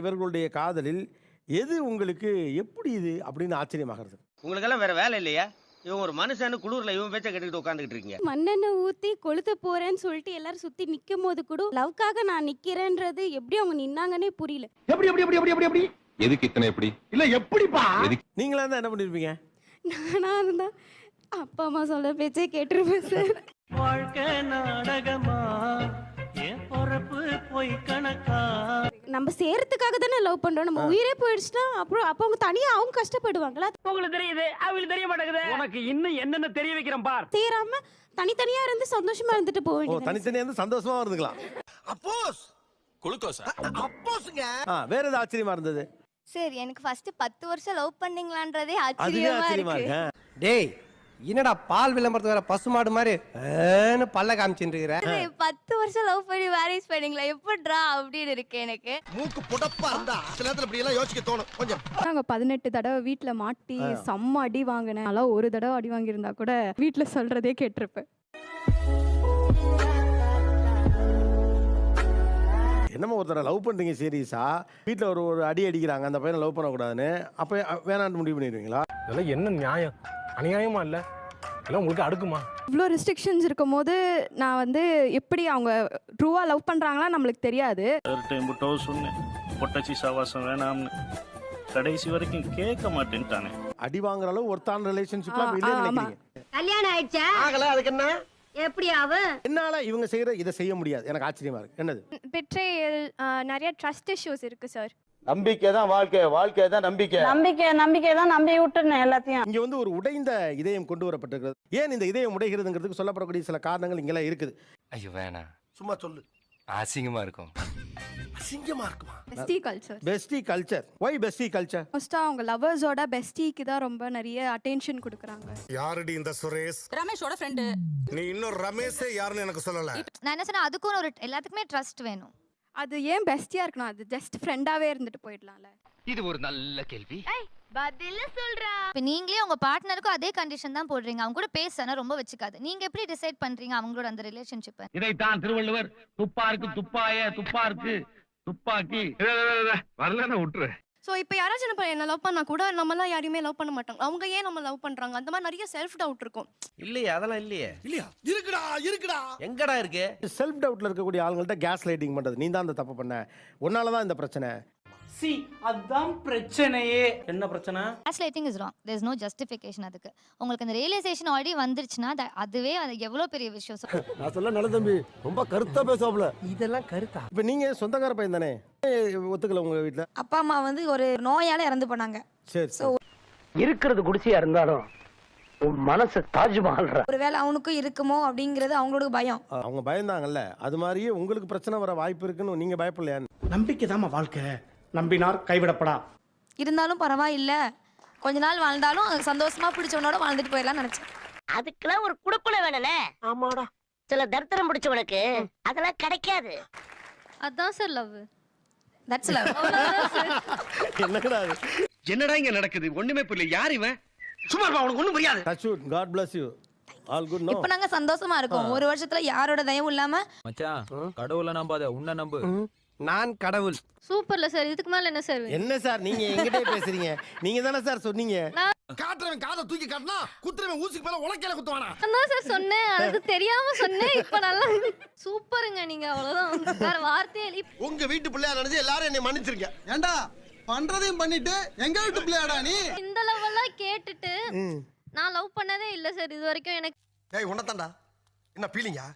இவர்களுடைய காதலில் எது உங்களுக்கு எப்படி இது அப்படின்னு ஆச்சரியமாகிறது? உங்களுக்கெல்லாம் வேற வேலை இல்லையா? இவன் ஒரு மனுஷன்னு குளூர்ல இவன் பேச்ச கேட்டுக்கிட்டு உட்காந்துக்கிட்டு இருக்கீங்க. மண்ணெண்ணெய் ஊத்தி கொளுத்த போறேன்னு சொல்லிட்டு எல்லாரும் சுத்தி நிக்கும் போது கூட லவ்க்காக நான் நிக்கிறேன்றது எப்படி அவங்க நின்னாங்கன்னே புரியல. எப்படி எப்படி எப்படி எப்படி எப்படி எதுக்கு இத்தனை எப்படி இல்ல எப்படிப்பா? நீங்களா இருந்தா என்ன பண்ணிருப்பீங்க? நானா இருந்தா அப்பா அம்மா சொல்ற பேச்சே கேட்டிருப்பேன் சார். வாழ்க்கை நாடகமா என் பொறப்பு போய் கணக்கா. நம்ம சேரத்துக்காக தானே லவ் பண்றோம். நம்ம உயிரே போயிடுச்சுன்னா அப்புறம் அப்ப அவங்க தனியா அவங்க கஷ்டப்படுவாங்களா? உங்களுக்கு தெரியுது, அவங்களுக்கு தெரிய மாட்டேங்குது. உனக்கு இன்னும் என்னென்ன தெரிய வைக்கிறேன் பார். சேராம தனித்தனியா இருந்து சந்தோஷமா இருந்துட்டு போக வேண்டியது. தனித்தனியா இருந்து சந்தோஷமா இருந்துக்கலாம். அப்போஸ் குளுக்கோஸா? அப்போஸ்ங்க. வேற ஏதாவது ஆச்சரியமா இருந்தது? சார் எனக்கு ஃபர்ஸ்ட் 10 வருஷம் லவ் பண்ணீங்களான்றதே அதுவே ஆச்சரியமா ஆச்சரியமா இருக்கு. இருக்கு. டேய் என்னடா பால் விளம்பரத்து வேற பசுமாடு மாதிரி பல்ல காமிச்சுட்டு இருக்கிற? 10 வருஷம் லவ் பண்ணி மேரேஜ் பண்ணீங்களா எப்படிடா அப்படின்னு இருக்கு எனக்கு. மூக்கு புடப்பா இருந்தா சில நேரத்துல இப்படி எல்லாம் யோசிக்க தோணும் கொஞ்சம். நாங்க 18 தடவை வீட்ல மாட்டி செம்ம அடி வாங்கினேன். அதெல்லாம் ஒரு தடவை அடி வாங்கியிருந்தா கூட வீட்ல சொல்றதே கேட்டிருப்பேன். என்னமோ ஒருத்தர லவ் பண்றீங்க சீரியஸா, வீட்டுல ஒரு அடி அடிக்கிறாங்க, அந்த பையனை லவ் பண்ணக்கூடாதுன்னு, அப்ப வேணான்னு முடிவு பண்ணிடுவீங்களா? இதெல்லாம் என்ன நியாயம்? அநியாயமா இல்ல? எல்லாம் உங்களுக்கு அடுக்குமா? இவ்வளோ ரெஸ்ட்ரிக்ஷன்ஸ் இருக்கும் போது நான் வந்து எப்படி அவங்க ட்ரூவா லவ் பண்றாங்களா நம்மளுக்கு தெரியாது. டைம் விட்டோ சொன்னேன் பொட்டாச்சி சாவாசம் வேணாம்னு, கடைசி வரைக்கும் கேட்க மாட்டேன்ட்டானே. அடி வாங்குற அளவு ஒருத்தான ரிலேஷன்ஷிப்ல இல்லைன்னு நினைக்கிறீங்க? கல்யாணம் ஆயிடுச்சா? ஆகல அதுக்கு என்ன? எப்படி ஆவு? என்னால இவங்க செய்யற இதை செய்ய முடியாது, எனக்கு ஆச்சரியமா இருக்கு. என்னது? பெட்ரேயல், நிறைய ட்ரஸ்ட் இஷ்யூஸ் இருக்கு சார். நம்பிக்கை தான் வாழ்க்கை, வாழ்க்கை தான் நம்பிக்கை. நம்பிக்கை தான் நம்பி விட்டுறேன் எல்லாத்தையும். இங்க வந்து ஒரு உடைந்த இதயம் கொண்டு வரப்பட்டிருக்கிறது. ஏன் இந்த இதயம் உடைகிறதுங்கிறதுக்கு சொல்லப்படக்கூடிய சில காரணங்கள் இங்கெல்லாம் இருக்குது. ஐயோ வேணாம், சும்மா சொல்லு. அசிங்கமா இருக்கும். அசிங்கமா இருக்குமா? Bestie culture. Bestie culture. Why bestie culture? மோஸ்டா அவங்க லவர்ஸோட பெஸ்டிக்கு தான் ரொம்ப நிறைய அட்டென்ஷன் கொடுக்குறாங்க. யாருடி இந்த சுரேஷ்? ரமேஷோட ஃப்ரெண்ட். நீ இன்னும் ரமேஷே யாருன்னு எனக்கு சொல்லல. நான் என்ன சொன்னா அதுக்கும் ஒரு எல்லாத்துக்குமே ட்ரஸ்ட் வேணும். அது ஏன் பெஸ்டியா இருக்கணும்? அது ஜஸ்ட் ஃப்ரெண்டாவே இருந்துட்டு போயிடலாம்ல. இது ஒரு நல்ல கேள்வி. பதில சொல்றா. இப்ப நீங்களே உங்க பார்ட்னருக்கும் அதே கண்டிஷன் தான் போடுறீங்க. அவங்க கூட பேசனா ரொம்ப வச்சுக்காது. நீங்க எப்படி டிசைட் பண்றீங்க அவங்களோட அந்த ரிலேஷன்ஷிப்பை? இதைத்தான் திருவள்ளுவர் துப்பாருக்கு துப்பாய, துப்பாருக்கு துப்பாக்கி வரலன்னா விட்டுரு. ஸோ இப்போ யாராச்சும் என்ன லவ் பண்ணா கூட நம்மலாம் யாரையுமே லவ் பண்ண மாட்டாங்க. அவங்க ஏன் நம்ம லவ் பண்றாங்க? அந்த மாதிரி நிறைய செல்ஃப் டவுட் இருக்கும். இல்லையே, அதெல்லாம் இல்லையே. இல்லையா? இருக்குடா இருக்குடா. எங்கடா இருக்கு? செல்ஃப் டவுட்ல இருக்கக்கூடிய ஆளுங்கள்ட்ட கேஸ் லைட்டிங் பண்றது. நீ தான் அந்த தப்பு பண்ண, உன்னால தான் இந்த பிரச்சனை. சி அதான் பிரச்சனையே. என்ன பிரச்சனை? Gaslighting is wrong. There is no justification அதுக்கு. உங்களுக்கு அந்த ரியலைசேஷன் ஆல்ரெடி வந்துருச்சுனா அதுவே அது எவ்வளவு பெரிய விஷயம். நான் சொல்ல நல்ல தம்பி ரொம்ப கருத்தா பேசுவாப்ல. இதெல்லாம் கருத்தா? இப்போ நீங்க சொந்தக்கார பையன் தானே? ஒத்துக்கல உங்க வீட்டுல? அப்பா அம்மா வந்து ஒரு நோயால இறந்து போனாங்க. சரி. இருக்கிறது குடிசையா இருந்தாலும் உன் மனசு தாஜ்மஹால். ஒருவேளை அவனுக்கும் இருக்குமோ அப்படிங்கிறது அவங்களோட பயம். அவங்க பயந்தாங்கல்ல, அது மாதிரியே உங்களுக்கு பிரச்சனை வர வாய்ப்பு இருக்குன்னு நீங்க பயப்படலையா? நம்பிக்கை தாமா வாழ்க்கை. நம்பினார் கைவிடப்படா. இருந்தாலும் பரவாயில்ல, கொஞ்ச நாள் வாழ்ந்தாலும் சந்தோஷமா பிடிச்சவனோட வாழ்ந்துட்டு போயிடலாம் நினைச்சேன். அதுக்கெல்லாம் ஒரு குடுப்புல வேணும்ல. ஆமாடா. சில தரித்திரம் பிடிச்சவனுக்கு அதெல்லாம் கிடைக்காது. அதான் சார் லவ். That's love. என்னடா அது? என்னடா இங்க நடக்குது? ஒண்ணுமே புரியல. யார் இவன்? சும்மா இருப்பா, உனக்கு ஒண்ணும் புரியாது. Touch wood, God bless you. All good no. இப்போ நாங்க சந்தோஷமா இருக்கோம். ஒரு வருஷத்துல யாரோட தயவும் இல்லாம. மச்சான் கடவுளை நம்பாத, உன்னை நம்பு. நான் கடவுள். சூப்பர்ல சார். இதுக்கு மேல என்ன சார்? என்ன சார் நீங்க எங்கிட்டே பேசுறீங்க? நீங்க தானே சார் சொன்னீங்க. காட்டுறவன் காதை தூக்கி காட்டினா குத்துறவன் ஊசிக்கு மேல உலக்கையில குத்துவானா? நான் சார் சொன்னேன், அது தெரியாம சொன்னேன். இப்போ நல்லா சூப்பருங்க நீங்க, அவ்வளவுதான். வேற வார்த்தையே இல்ல. உங்க வீட்டு பிள்ளையா நினைச்சு எல்லாரும் என்னை மன்னிச்சிருங்க. ஏண்டா பண்றதையும் பண்ணிட்டு எங்க வீட்டு பிள்ளையாடா நீ? இந்த லவ் எல்லாம் கேட்டுட்டு நான் லவ் பண்ணதே இல்ல சார் இது வரைக்கும். எனக்கு ஏய் உன்னதான்டா. என்ன பீலிங்கா?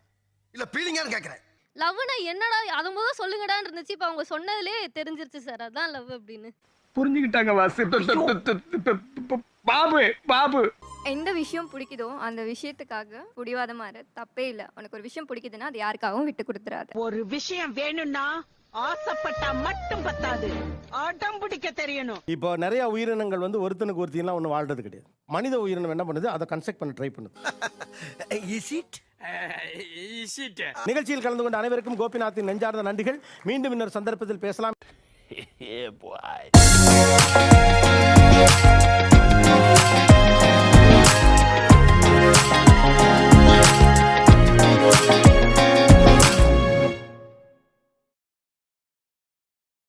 இல்ல பீலிங்கான்னு கேக்குறேன். லவ்னா என்னடா அது முதல்ல சொல்லுங்கடான்னு இருந்துச்சு. இப்போ அவங்க சொன்னதுலேயே தெரிஞ்சிருச்சு சார் அதான் லவ் அப்படின்னு. புரிஞ்சுக்கிட்டாங்க வாசு. பாபு பாபு எந்த விஷயம் பிடிக்குதோ அந்த விஷயத்துக்காக பிடிவாதமா இரு, தப்பே இல்லை. உனக்கு ஒரு விஷயம் பிடிக்குதுன்னா அது யாருக்காகவும் விட்டு கொடுத்துறாது. ஒரு விஷயம் வேணும்னா ஆசைப்பட்டா மட்டும் பத்தாது, அடம் பிடிக்க தெரியணும். இப்போ நிறைய உயிரினங்கள் வந்து ஒருத்தனுக்கு ஒருத்தின்லாம் ஒன்று வாழ்றது கிடையாது. மனித உயிரினம் என்ன பண்ணுது? அதை கன்ஸ்ட்ரக்ட் பண்ண ட்ரை பண்ணுது. நிகழ்ச்சியில் கலந்து கொண்ட அனைவருக்கும் கோபிநாத்தின் நெஞ்சார்ந்த நன்றிகள். மீண்டும் இன்னொரு சந்தர்ப்பத்தில் பேசலாம்.